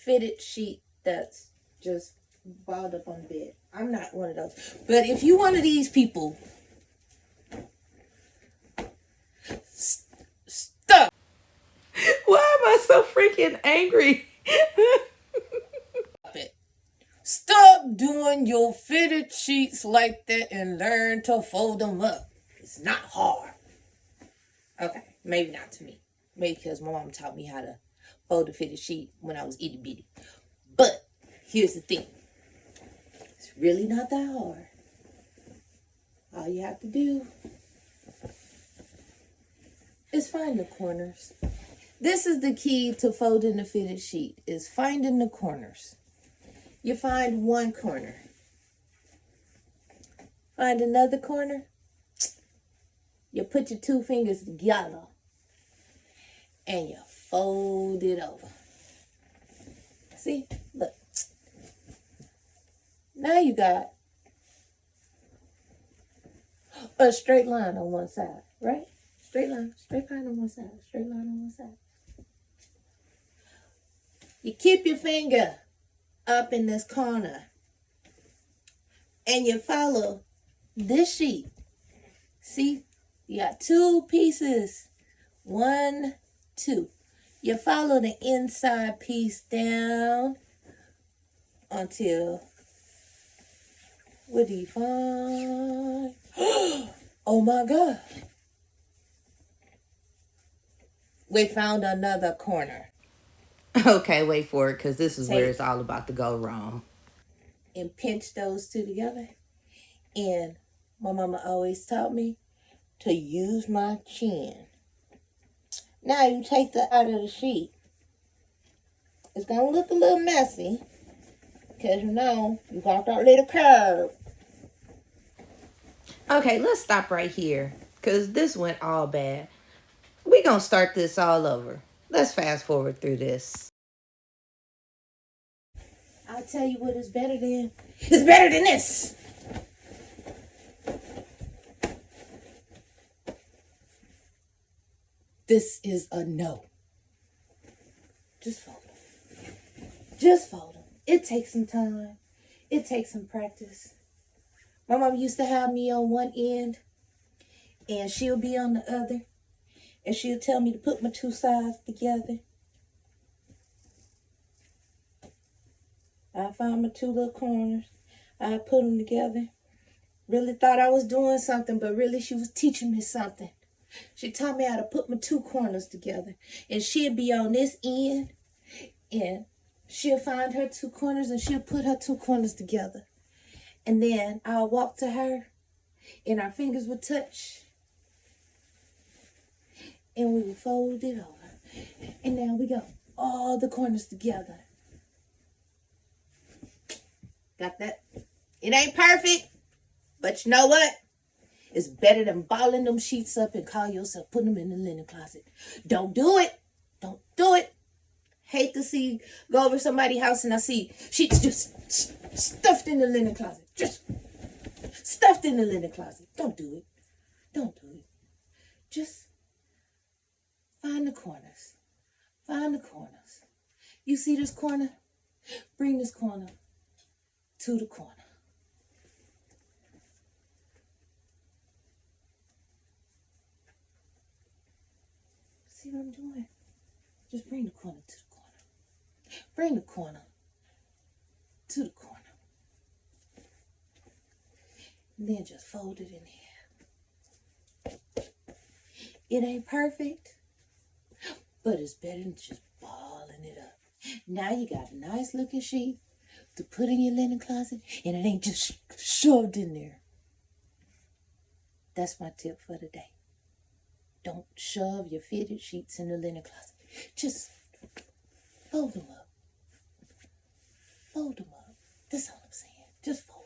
fitted sheet that's just balled up on the bed. I'm not one of those. But if you one of these people, stop. Why am I so freaking angry? It. Stop doing your fitted sheets like that and learn to fold them up. It's not hard. Okay, maybe not to me. Maybe because my mom taught me how to fold a fitted sheet when I was itty bitty. But here's the thing. It's really not that hard. All you have to do is find the corners. This is the key to folding the fitted sheet, is finding the corners. You find one corner. Find another corner. You put your two fingers together and you fold it over. See? Look. Now you got a straight line on one side, right? Straight line on one side, straight line on one side. You keep your finger up in this corner and you follow this sheet. See? You got two pieces. 1, 2. You follow the inside piece down until, what do you find? Oh my God. We found another corner. Okay, wait for it, because this is where it's all about to go wrong. And pinch those two together. And my mama always taught me to use my chin. Now you take that out of the sheet. It's going to look a little messy because you got that little curve. Okay, let's stop right here, because this went all bad. We're going to start this all over. Let's fast forward through this. I'll tell you what is better than. It's better than this. This is a no. Just fold them. Just fold them. It takes some time. It takes some practice. My mom used to have me on one end and she'll be on the other. And she'll tell me to put my two sides together. I found my two little corners. I put them together. Really thought I was doing something, but really she was teaching me something. She taught me how to put my two corners together. And she'll be on this end. And she'll find her two corners and she'll put her two corners together. And then I'll walk to her and our fingers would touch. And we would fold it over. And now we got all the corners together. Got that? It ain't perfect. But you know what? It's better than balling them sheets up and call yourself putting them in the linen closet. Don't do it. Don't do it. Hate to see, go over somebody's house and I see sheets just stuffed in the linen closet. Just stuffed in the linen closet. Don't do it. Don't do it. Just find the corners. Find the corners. You see this corner? Bring this corner to the corner. See what I'm doing? Just bring the corner to the corner. Bring the corner to the corner. And then just fold it in here. It ain't perfect, but it's better than just balling it up. Now you got a nice looking sheet to put in your linen closet, and it ain't just shoved in there. That's my tip for the day. Don't shove your fitted sheets in the linen closet. Just fold them up. Fold them up. That's all I'm saying. Just fold